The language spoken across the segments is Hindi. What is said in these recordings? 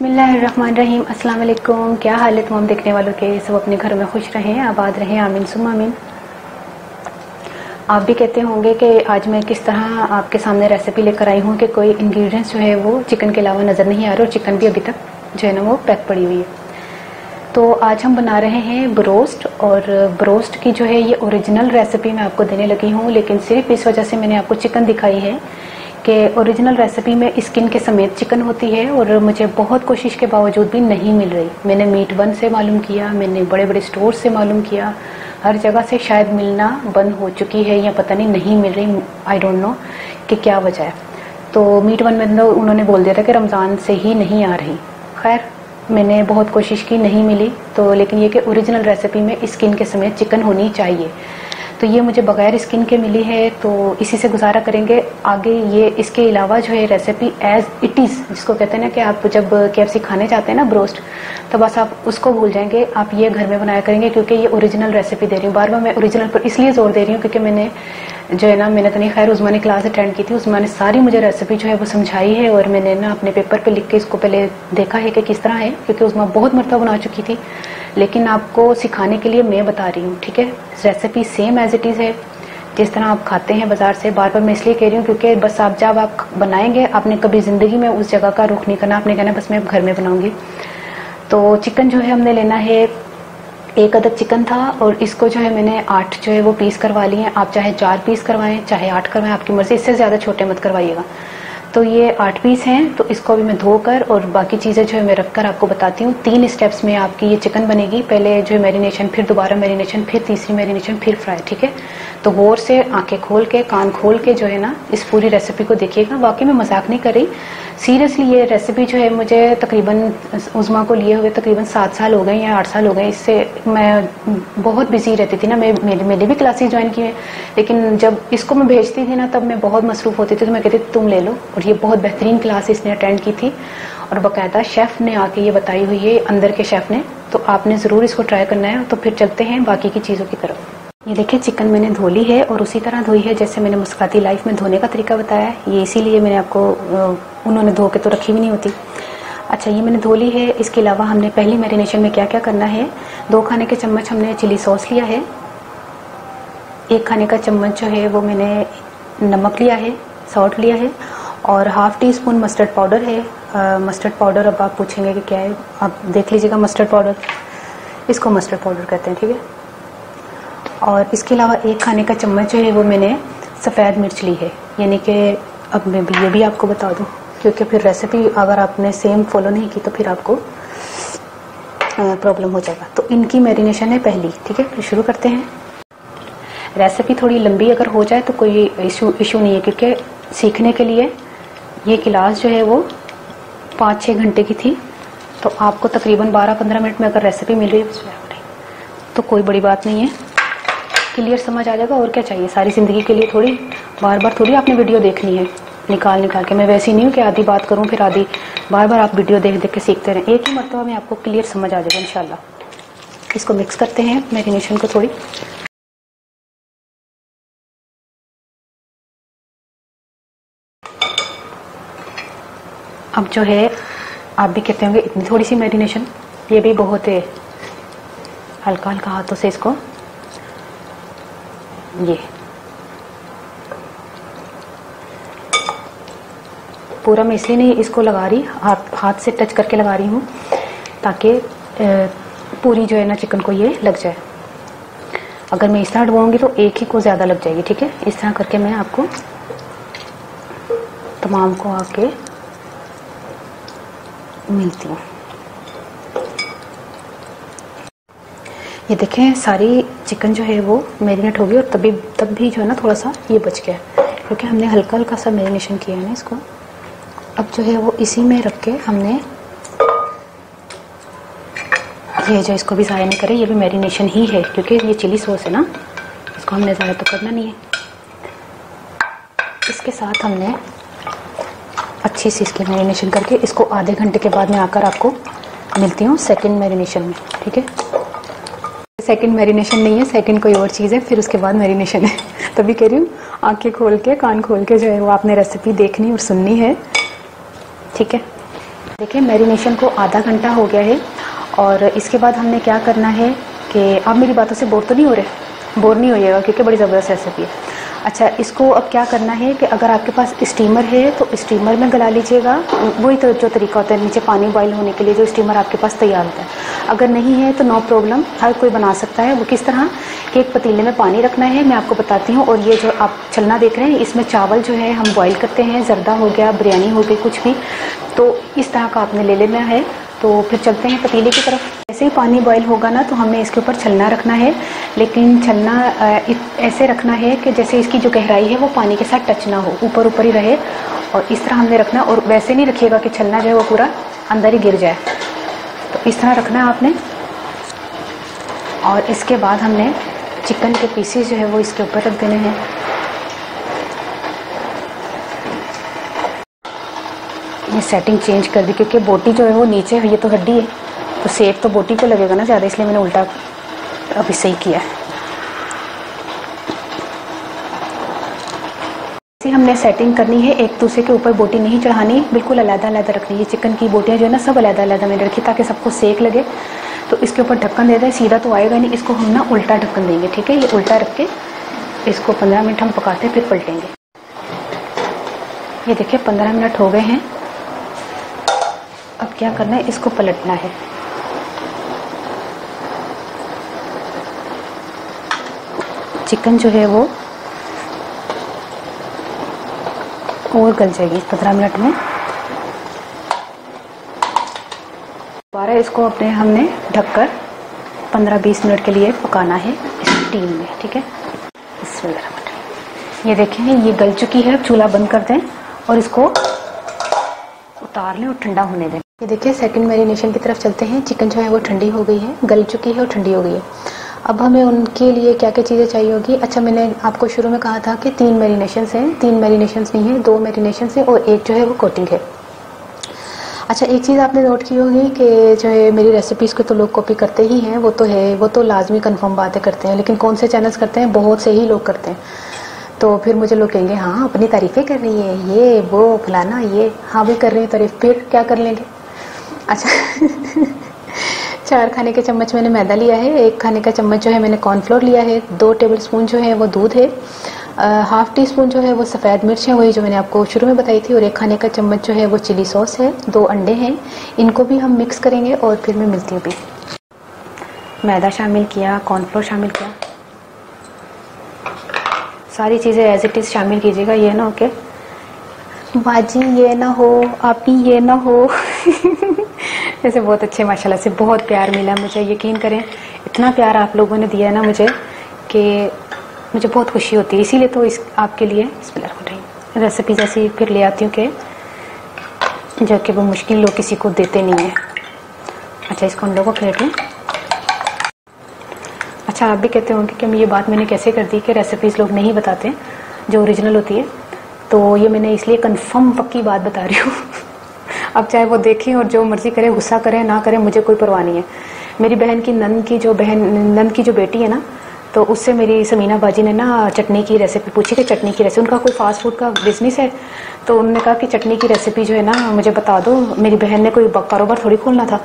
बिस्मिल्लाहिर्रहमानिर्रहीम। अस्सलाम वालेकुम। क्या हाल है तमाम देखने वालों के? सब अपने घरों में खुश रहें, आबाद रहें, आमीन सुम्मा आमीन। आप भी कहते होंगे कि आज मैं किस तरह आपके सामने रेसिपी लेकर आई हूँ कि कोई इंग्रेडिएंट्स जो है वो चिकन के अलावा नज़र नहीं आ रहे और चिकन भी अभी तक जो है ना वो पैक पड़ी हुई है। तो आज हम बना रहे हैं ब्रोस्ट, और ब्रोस्ट की जो है ये ओरिजिनल रेसिपी मैं आपको देने लगी हूँ, लेकिन सिर्फ इस वजह से मैंने आपको चिकन दिखाई है कि ओरिजिनल रेसिपी में स्किन के समेत चिकन होती है और मुझे बहुत कोशिश के बावजूद भी नहीं मिल रही। मैंने मीट वन से मालूम किया, मैंने बड़े बड़े स्टोर से मालूम किया, हर जगह से शायद मिलना बंद हो चुकी है या पता नहीं मिल रही। आई डोंट नो कि क्या वजह है। तो मीट वन में उन्होंने बोल दिया था कि रमज़ान से ही नहीं आ रही। खैर मैंने बहुत कोशिश की, नहीं मिली। तो लेकिन ये कि ओरिजिनल रेसिपी में स्किन के समेत चिकन होनी चाहिए, तो ये मुझे बगैर स्किन के मिली है, तो इसी से गुजारा करेंगे। आगे ये इसके अलावा जो है रेसिपी एज इट इज़, जिसको कहते हैं ना कि आप जब KFC खाने जाते हैं ना ब्रोस्ट, तो बस आप उसको भूल जाएंगे, आप ये घर में बनाया करेंगे, क्योंकि ये ओरिजिनल रेसिपी दे रही हूँ। बार बार मैं ओरिजिनल पर इसलिए जोर दे रही हूँ क्योंकि मैंने जो है ना, मैंने तो नहीं, खैर उस्मा ने क्लास अटेंड की थी, उस्मा ने सारी मुझे रेसिपी जो है वो समझाई है और मैंने ना अपने पेपर पे लिख के इसको पहले देखा है कि किस तरह है, क्योंकि उस्मा बहुत मरतबा बना चुकी थी, लेकिन आपको सिखाने के लिए मैं बता रही हूँ। ठीक है, recipe same as it is है, जिस तरह आप खाते हैं बाजार से। बार बार मैं इसलिए कह रही हूँ क्योंकि बस आप जब आप बनाएंगे, आपने कभी जिंदगी में उस जगह का रुख नहीं करना, आपने कहना बस मैं घर में बनाऊंगी। तो चिकन जो है हमने लेना है, 1 अदद चिकन था और इसको जो है मैंने 8 जो है वो पीस करवा लिए हैं। आप चाहे 4 पीस करवाएं चाहे 8 करवाएं, आपकी मर्जी, इससे ज़्यादा छोटे मत करवाइएगा। तो ये 8 पीस हैं, तो इसको अभी मैं धोकर और बाकी चीज़ें जो है मैं रखकर आपको बताती हूँ। 3 स्टेप्स में आपकी ये चिकन बनेगी, पहले जो है मैरिनेशन, फिर दोबारा मैरिनेशन, फिर तीसरी मैरिनेशन, फिर फ्राई। ठीक है, तो गौर से आंखें खोल के कान खोल के जो है ना इस पूरी रेसिपी को देखिएगा। वाकई में मजाक नहीं कर रही, सीरियसली। ये रेसिपी जो है मुझे तकरीबन उस्मा को लिए हुए तकरीबन 7 साल हो गए या 8 साल हो गए। इससे मैं बहुत बिजी रहती थी ना, मेरी भी क्लासेस ज्वाइन की है, लेकिन जब इसको मैं भेजती थी ना तब मैं बहुत मसरूफ होती थी, तो मैं कहती थी तुम ले लो। और ये बहुत बेहतरीन क्लास इसने अटेंड की थी और बाकायदा शेफ ने आके ये बताई हुई है, अंदर के शेफ ने, तो आपने ज़रूर इसको ट्राई करना है। तो फिर चलते हैं बाकी की चीज़ों की तरफ। ये देखिए चिकन मैंने धो ली है और उसी तरह धोई है जैसे मैंने मुस्कुराती लाइफ में धोने का तरीका बताया है। ये इसीलिए मैंने आपको, उन्होंने धो के तो रखी भी नहीं होती। अच्छा, ये मैंने धो ली है। इसके अलावा हमने पहली मैरिनेशन में क्या क्या करना है, 2 खाने के चम्मच हमने चिली सॉस लिया है, 1 खाने का चम्मच जो है वो मैंने नमक लिया है, सॉल्ट लिया है, और ½ टीस्पून मस्टर्ड पाउडर है। मस्टर्ड पाउडर, अब आप पूछेंगे कि क्या है, आप देख लीजिएगा। मस्टर्ड पाउडर, इसको मस्टर्ड पाउडर कहते हैं। ठीक है, और इसके अलावा 1 खाने का चम्मच जो है वो मैंने सफ़ेद मिर्च ली है, यानी कि अब मैं ये भी आपको बता दूं, क्योंकि फिर रेसिपी अगर आपने सेम फॉलो नहीं की तो फिर आपको प्रॉब्लम हो जाएगा। तो इनकी मैरिनेशन है पहली। ठीक है, तो शुरू करते हैं। रेसिपी थोड़ी लंबी अगर हो जाए तो कोई इशू नहीं है, क्योंकि सीखने के लिए ये क्लास जो है वो 5-6 घंटे की थी, तो आपको तकरीबन 12-15 मिनट में अगर रेसिपी मिल रही है तो कोई बड़ी बात नहीं है, क्लियर समझ आ जाएगा। और क्या चाहिए, सारी ज़िंदगी के लिए थोड़ी बार बार थोड़ी आपने वीडियो देखनी है निकाल के। मैं वैसी नहीं हूँ कि आधी बात करूँ फिर आधी बार बार आप वीडियो देख देख के सीखते रहें। एक ही मरतबा में आपको क्लियर समझ आ जाएगा इंशाल्लाह। इसको मिक्स करते हैं मैरिनेशन को थोड़ी। अब जो है आप भी कहते होंगे इतनी थोड़ी सी मैरिनेशन, ये भी बहुत है। हल्का हल्का हाथों से इसको, ये पूरा मैं इसलिए नहीं इसको लगा रही, हाथ से टच करके लगा रही हूँ ताकि पूरी जो है ना चिकन को ये लग जाए। अगर मैं इस तरह डुबाऊंगी तो एक ही को ज़्यादा लग जाएगी। ठीक है, इस तरह करके मैं आपको तमाम को आके मिलती हूँ। ये देखें सारी चिकन जो है वो मैरिनेट होगी और तब भी जो है ना थोड़ा सा ये बच गया, क्योंकि हमने हल्का हल्का सा मैरिनेशन किया है ना इसको। अब जो है वो इसी में रख के हमने ये जो, इसको भी ज़ाया नहीं करें, ये भी मैरिनेशन ही है, क्योंकि ये चिली सॉस है ना, इसको हमने ज़ाया तो करना नहीं है। इसके साथ हमने अच्छी सी इसकी मैरिनेशन करके इसको आधे घंटे के बाद में आकर आपको मिलती हूँ सेकंड मैरिनेशन में। ठीक है, सेकंड मैरिनेशन नहीं है, सेकंड कोई और चीज़ है, फिर उसके बाद मैरिनेशन है। तभी कह रही हूँ आंखें खोल के कान खोल के जो है वो आपने रेसिपी देखनी और सुननी है। ठीक है, देखिए मैरिनेशन को आधा घंटा हो गया है और इसके बाद हमने क्या करना है कि आप मेरी बातों से बोर तो नहीं हो रहे? बोर नहीं होइएगा क्योंकि बड़ी ज़बरदस्त रेसिपी है। अच्छा, इसको अब क्या करना है कि अगर आपके पास स्टीमर है तो स्टीमर में गला लीजिएगा। वही तो जो तरीका होता है नीचे पानी बॉईल होने के लिए, जो स्टीमर आपके पास तैयार होता है। अगर नहीं है तो नो प्रॉब्लम, हर कोई बना सकता है। वो किस तरह कि एक पतीले में पानी रखना है, मैं आपको बताती हूँ। और ये जो आप छलना देख रहे हैं इसमें चावल जो है हम बॉईल करते हैं, जर्दा हो गया, बिरयानी हो गई, कुछ भी, तो इस तरह का आपने ले लेना है। तो फिर चलते हैं पतीले की तरफ। जैसे ही पानी बॉईल होगा ना तो हमें इसके ऊपर छलना रखना है, लेकिन छलना ऐसे रखना है कि जैसे इसकी जो गहराई है वो पानी के साथ टच ना हो, ऊपर ऊपर ही रहे। और इस तरह हमने रखना, और वैसे नहीं रखिएगा कि छलना जो है वो पूरा अंदर ही गिर जाए। तो इस तरह रखना है आपने। और इसके बाद हमने चिकन के पीसेस जो है वो इसके ऊपर रख देने हैं। ये सेटिंग चेंज कर दी क्योंकि बोटी जो है वो नीचे है, ये तो हड्डी है, तो सेक तो बोटी को लगेगा ना ज़्यादा, इसलिए मैंने उल्टा अभी सही किया है। ऐसे हमने सेटिंग करनी है, एक दूसरे के ऊपर बोटी नहीं चढ़ानी, बिल्कुल अलग-अलग रखनी है। चिकन की बोटियाँ जो है ना सब अलग-अलग मैंने रखी ताकि सबको सेक लगे। तो इसके ऊपर ढक्कन दे दें, सीधा तो आएगा नहीं, इसको हम ना उल्टा ढक्कन देंगे, ठीक है। ये उल्टा रख के इसको 15 मिनट हम पकाते हैं, फिर पलटेंगे। ये देखिए 15 मिनट हो गए हैं। अब क्या करना है, इसको पलटना है। चिकन जो है वो और गल जाएगी 15 मिनट में। दोबारा इसको अपने हमने ढककर 15-20 मिनट के लिए पकाना है स्टीम में, ठीक है। ये देखें ये गल चुकी है। अब चूल्हा बंद कर दें और इसको उतार लें और ठंडा होने दें। ये देखिए सेकंड मैरिनेशन की तरफ चलते हैं। चिकन जो है वो ठंडी हो गई है, गल चुकी है और ठंडी हो गई है। अब हमें उनके लिए क्या क्या चीज़ें चाहिए होगी। अच्छा, मैंने आपको शुरू में कहा था कि 3 मैरिनेशंस हैं। 3 मैरिनेशंस नहीं है, 2 मैरिनेशंस है और एक जो है वो कोटिंग है। अच्छा, एक चीज़ आपने नोट की होगी कि जो है मेरी रेसिपीज़ को तो लोग कॉपी करते ही हैं, वो तो है, वो तो लाजमी कन्फर्म बातें करते हैं, लेकिन कौन से चैनल्स करते हैं? बहुत से ही लोग करते हैं। तो फिर मुझे लोग कहेंगे हाँ अपनी तारीफ़ें कर रही है, ये वो फलाना, ये हाँ भी कर रहे हैं तारीफ, फिर क्या कर लेंगे। अच्छा 4 खाने के चम्मच मैंने मैदा लिया है, 1 खाने का चम्मच जो है मैंने कॉर्नफ्लोर लिया है, 2 टेबलस्पून जो है वो दूध है, हाफ टी स्पून जो है वो सफ़ेद मिर्च है, वही जो मैंने आपको शुरू में बताई थी, और 1 खाने का चम्मच जो है वो चिली सॉस है, 2 अंडे हैं। इनको भी हम मिक्स करेंगे और फिर मैं मिलती हूँ। भी मैदा शामिल किया, कॉर्नफ्लोर शामिल किया, सारी चीज़ें एज इट इज़ शामिल कीजिएगा। ये ना हो के बाजी ये ना हो, आप ही ये ना हो जैसे बहुत अच्छे माशाल्लाह से बहुत प्यार मिला मुझे, यकीन करें इतना प्यार आप लोगों ने दिया है ना मुझे कि मुझे बहुत खुशी होती है। इसीलिए तो इस आपके लिए रेसिपी जैसी फिर ले आती हूँ कि जो कि वो मुश्किल लोग किसी को देते नहीं हैं। अच्छा, इसको अंडों को फेंट लें। अच्छा, आप भी कहते होंगे कि ये बात मैंने कैसे कर दी कि रेसिपीज़ लोग नहीं बताते जो ओरिजिनल होती है। तो ये मैंने इसलिए कंफर्म पक्की बात बता रही हूँ अब चाहे वो देखें और जो मर्जी करे, गुस्सा करे ना करे, मुझे कोई परवाह नहीं है। मेरी बहन की नंद की जो बेटी है ना, तो उससे मेरी समीना बाजी ने ना चटनी की रेसिपी पूछी कि चटनी की रेसिपी, उनका कोई फास्ट फूड का बिजनेस है, तो उन्होंने कहा कि चटनी की रेसिपी जो है ना मुझे बता दो। मेरी बहन ने कोई कारोबार थोड़ी खोलना था,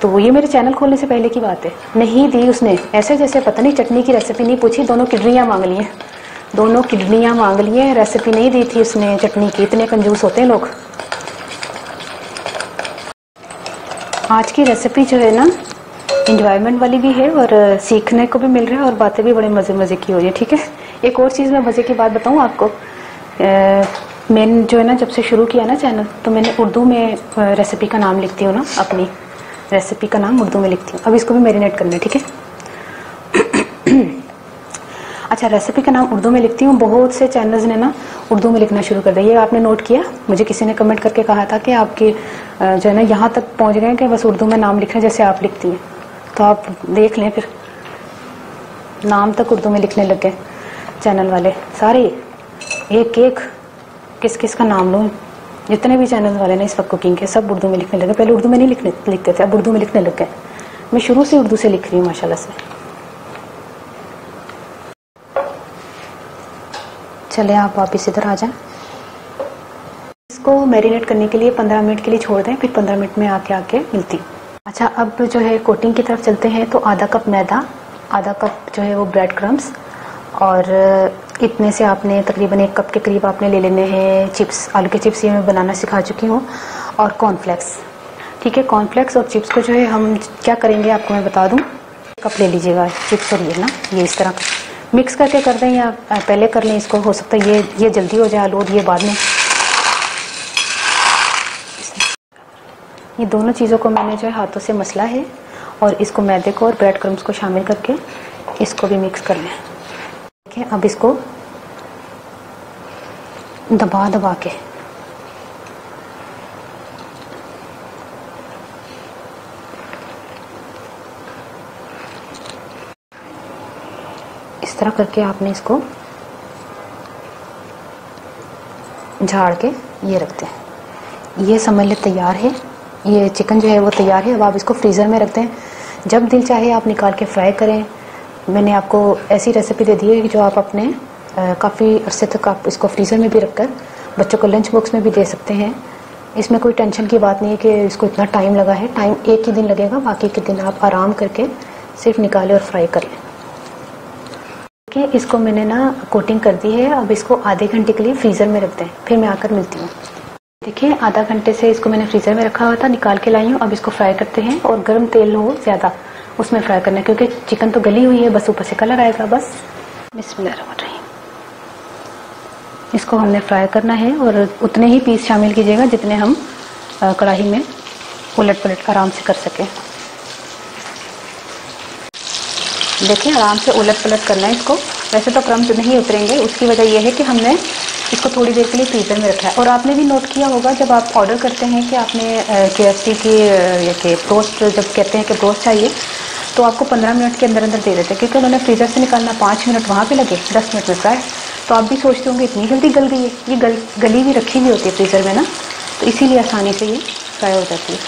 तो ये मेरे चैनल खोलने से पहले की बात है। नहीं दी उसने, ऐसे जैसे पता नहीं चटनी की रेसिपी नहीं पूछी, दोनों किडनियाँ मांग ली हैं, दोनों किडनियाँ मांग ली हैं, रेसिपी नहीं दी थी उसने चटनी की। इतने कंजूस होते हैं लोग। आज की रेसिपी जो है ना इंजॉयमेंट वाली भी है और सीखने को भी मिल रहा है और बातें भी बड़े मज़े मज़े की हो रही है, ठीक है। एक और चीज़ मैं मज़े की बात बताऊँ आपको, मैंने जो है ना जब से शुरू किया ना चैनल, तो मैंने उर्दू में रेसिपी का नाम लिखती हूँ ना, अपनी रेसिपी का नाम उर्दू में लिखती हूँ। अब इसको भी मैरिनेट करना है, ठीक है। अच्छा, रेसिपी का नाम उर्दू में लिखती हूँ। बहुत से चैनल्स ने ना उर्दू में लिखना शुरू कर दिया। ये आपने नोट किया? मुझे किसी ने कमेंट करके कहा था कि आपके जो है ना यहाँ तक पहुँच गए कि बस उर्दू में नाम लिख रहे हैं जैसे आप लिखती हैं। तो आप देख लें, फिर नाम तक उर्दू में लिखने लग गए चैनल वाले सारे। एक एक किस किस का नाम लूँ, जितने भी चैनल वाले ना इस वक्त कुकिंग के, सब उर्दू में लिखने लगे। पहले उर्दू में नहीं लिखते थे, अब उर्दू में लिखने लग गए। मैं शुरू से उर्दू से लिख रही हूँ माशाल्लाह से। चले आप वापिस इधर आ जाएं। इसको मैरिनेट करने के लिए 15 मिनट के लिए छोड़ दें, फिर 15 मिनट में आके मिलती हूँ। अच्छा, अब जो है कोटिंग की तरफ चलते हैं। तो आधा कप मैदा, आधा कप जो है वो ब्रेड क्रम्स, और इतने से आपने तकरीबन 1 कप के करीब आपने ले लेने हैं चिप्स। आलू के चिप्स ये मैं बनाना सिखा चुकी हूँ, और कॉर्नफ्लेक्स। ठीक है, कॉर्नफ्लेक्स और चिप्स को जो है हम क्या करेंगे आपको मैं बता दूँ। कप ले लीजिएगा चिप्स, और ये ना ये इस तरह मिक्स करके कर दें या पहले कर लें इसको, हो सकता है ये जल्दी हो जाए आलू, और ये बाद में। ये दोनों चीज़ों को मैंने जो है हाथों से मसला है, और इसको मैदे को और ब्रेड क्रम्स को शामिल करके इसको भी मिक्स कर लें। ठीक है, अब इसको दबा दबा के इस तरह करके आपने इसको झाड़ के ये रखते हैं। ये समझ ले तैयार है, ये चिकन जो है वो तैयार है। अब आप इसको फ्रीज़र में रखते हैं, जब दिल चाहे आप निकाल के फ्राई करें। मैंने आपको ऐसी रेसिपी दे दी है कि जो आप अपने काफ़ी अरसे तक आप इसको फ्रीज़र में भी रखकर बच्चों को लंच बॉक्स में भी दे सकते हैं। इसमें कोई टेंशन की बात नहीं है कि इसको इतना टाइम लगा है। टाइम एक ही दिन लगेगा, बाकी के दिन आप आराम करके सिर्फ निकालें और फ्राई कर लें। ठीक है, इसको मैंने ना कोटिंग कर दी है। अब इसको आधे घंटे के लिए फ्रीज़र में रख दें, फिर मैं आकर मिलती हूँ। देखिए, आधा घंटे से इसको मैंने फ्रीज़र में रखा हुआ था, निकाल के लाई हूँ। अब इसको फ्राई करते हैं, और गर्म तेल हो ज़्यादा उसमें फ्राई करना है, क्योंकि चिकन तो गली हुई है, बस ऊपर से कलर आएगा बस। बिस्मिल्लाहिर्रहमानिर्रहीम। इसको हमने फ्राई करना है, और उतने ही पीस शामिल कीजिएगा जितने हम कढ़ाई में उलट पलट आराम से कर सकें। देखिए, आराम से उलट पलट करना है इसको। वैसे तो क्रम्स नहीं उतरेंगे, उसकी वजह यह है कि हमने इसको थोड़ी देर के लिए फ्रीज़र में रखा है। और आपने भी नोट किया होगा, जब आप ऑर्डर करते हैं कि आपने KFC की ब्रोस्ट, जब कहते हैं कि ब्रोस्ट चाहिए, तो आपको 15 मिनट के अंदर अंदर दे देते हैं, क्योंकि उन्होंने फ्रीज़र से निकालना 5 मिनट वहाँ पे लगे, 10 मिनट में फ्राई। तो आप भी सोचते होंगे इतनी जल्दी गल गई है। ये गली भी रखी हुई होती है फ्रीज़र में ना, तो इसीलिए आसानी से ये फ्राई हो जाती है।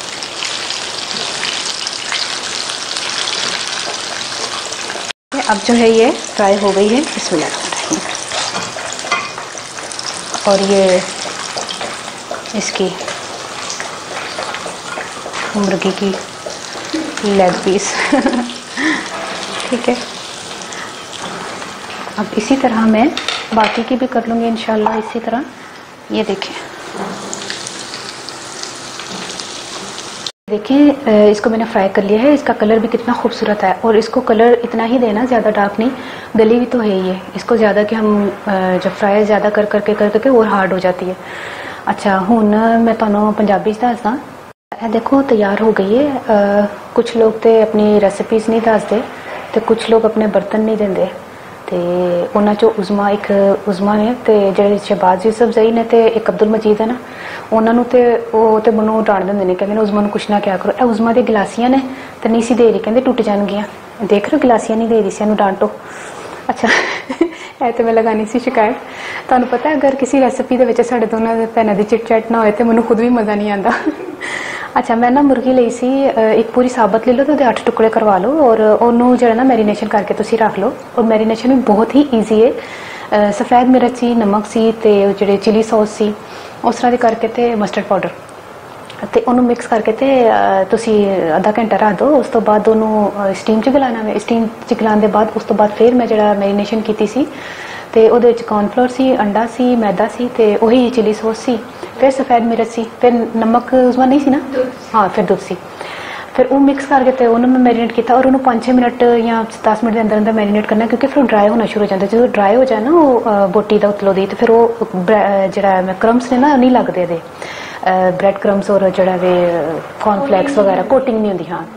अब जो है ये फ्राई हो गई है। बिस्मिल्लाहिर्रहमानिर्रहीम। और ये इसकी मुर्गी की लेग पीस ठीक है, अब इसी तरह मैं बाकी की भी कर लूँगी इंशाल्लाह इसी तरह। ये देखिए, इसको मैंने फ्राई कर लिया है। इसका कलर भी कितना खूबसूरत है, और इसको कलर इतना ही देना, ज़्यादा डार्क नहीं। गली भी तो है ये, इसको ज़्यादा कि हम जब फ्राई ज़्यादा कर करके और हार्ड हो जाती है। अच्छा, हुन मैं तुहानू पंजाबी दसदा। देखो तैयार हो गई है। कुछ लोग तो अपनी रेसिपीज़ नहीं दसते, तो कुछ लोग अपने बर्तन नहीं देंगे। तो उन्होंने चो उज़मा ने, तो जो शहबाज यूसुफ जई ने, तो एक अब्दुल मजीद है ना, उन्होंने तो मैनू डांट देंगे ने, कहते उज़मा नू कुछ ना क्या करो। ए उज़मा दी गिलासियां ने, तो नहीं सी दे रही, कहते टुट जाएगियां। देख रहे हो, गिलासियां नहीं दे रही सी, इनू डांटो। अच्छा है तो मैं लगानी सी शिकायत। तुहानू पता है, अगर किसी रेसिपी दे साडे दोनों भैनों की चिट चैट ना होए तो मैनू खुद भी मज़ा नहीं आता। अच्छा, मैं ना मुर्गी ली सी, एक पूरी साबत ले लो, तो 8 टुकड़े करवा लो, और उन्होंने जो है ना मैरीनेशन करके तुसी रख लो। और मैरीनेशन भी बहुत ही ईजी है। सफ़ेद मिर्च सी, नमक सी, ते जो चिली सॉस सी, उस तरह के करके, ते मस्टर्ड पाउडर, तो उन्होंने मिक्स करके ते तुसी आधा घंटा रख दो। उस तो बाद दोनों स्टीम च गलाना है। स्टीम च गलाने के बाद उस तो बाद फिर मैं जो मैरीनेशन की सी, तो वो कॉर्नफ्लोर सी, अंडा सी, मैदा सी, तो वही चिली सॉस सी, फिर सफ़ेद मिर्च सी, फिर नमक उसमें नहीं सी ना, हाँ, फिर दूध सी, फिर वो मिक्स करके तो उन्होंने मैरीनेट किया। और उन्होंने 5-6 मिनट या 10 मिनट के अंदर अंदर मैरीनेट करना, क्योंकि फिर ड्राई होना शुरू हो जाता है। जो ड्राई हो जाए ना वो बोटी का उतलों दी, तो फिर वो जो क्रम्स ने ना नहीं लगते दे, ब्रेड क्रम्स और जो कॉर्नफ्लैक्स वगैरह कोटिंग नहीं होती। हाँ,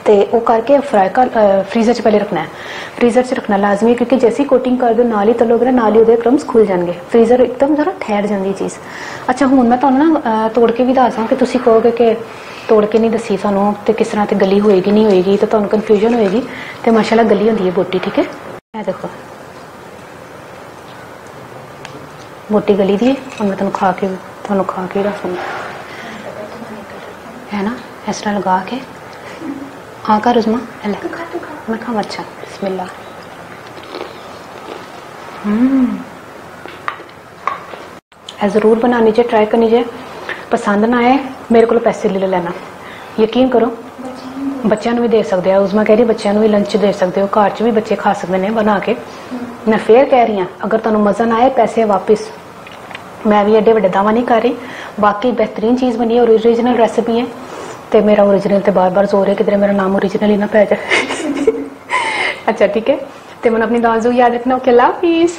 तो वो करके फ्राई कर फ्रीज़र च पहले रखना है। फ्रीज़र च रखना लाजमी है, क्योंकि जैसे कोटिंग कर दो नाल ही तलोगे ना, नाल ही उहदे क्रम्स खुल जाएंगे। फ्रीज़र एकदम जरा ठहर जाती चीज़। अच्छा, हुण मैं तुहानू ना तोड़ के भी दसां कि तुसी कहोगे कि तोड़ के नहीं दसी सानू, तो किस तरह ते गली होएगी नहीं होएगी, तो तुहानू कन्फ्यूजन होएगी। तो माशाल्लाह गली होंदी है बोटी। ठीक है, ये देखो बोटी गली दी है। और मैं तुहानू खा के दसूंगी, है ना, इस तरह लगा के। हाँ कर उज़मा, मैं खाऊँ। अच्छा, बिस्मिल्लाह। ਇਹ ਜ਼रूर बनानी चाहिए, ट्राई करनी चाहिए। पसंद ना आए मेरे को पैसे ले लेना, यकीन करो बच्चों भी दे सकते हो। उसमें कह रही बच्चों भी लंच दे सकते हो, घर च भी बच्चे खा सकते हैं बना के। मैं फिर कह रही हूँ अगर तुहानू मजा ना आए पैसे वापस। मैं भी एडे वड्डे दावा नहीं कर रही, बाकी बेहतरीन चीज़ बनी है, ओरिजिनल रेसिपी है। तो मेरा ओरिजिनल तो बार बार जोर है किधर मेरा नाम ओरिजिनल ही ना पै जाए। अच्छा ठीक है, तो मैंने अपनी दुआ याद रखना। ओके, अल्लाह हाफिज़।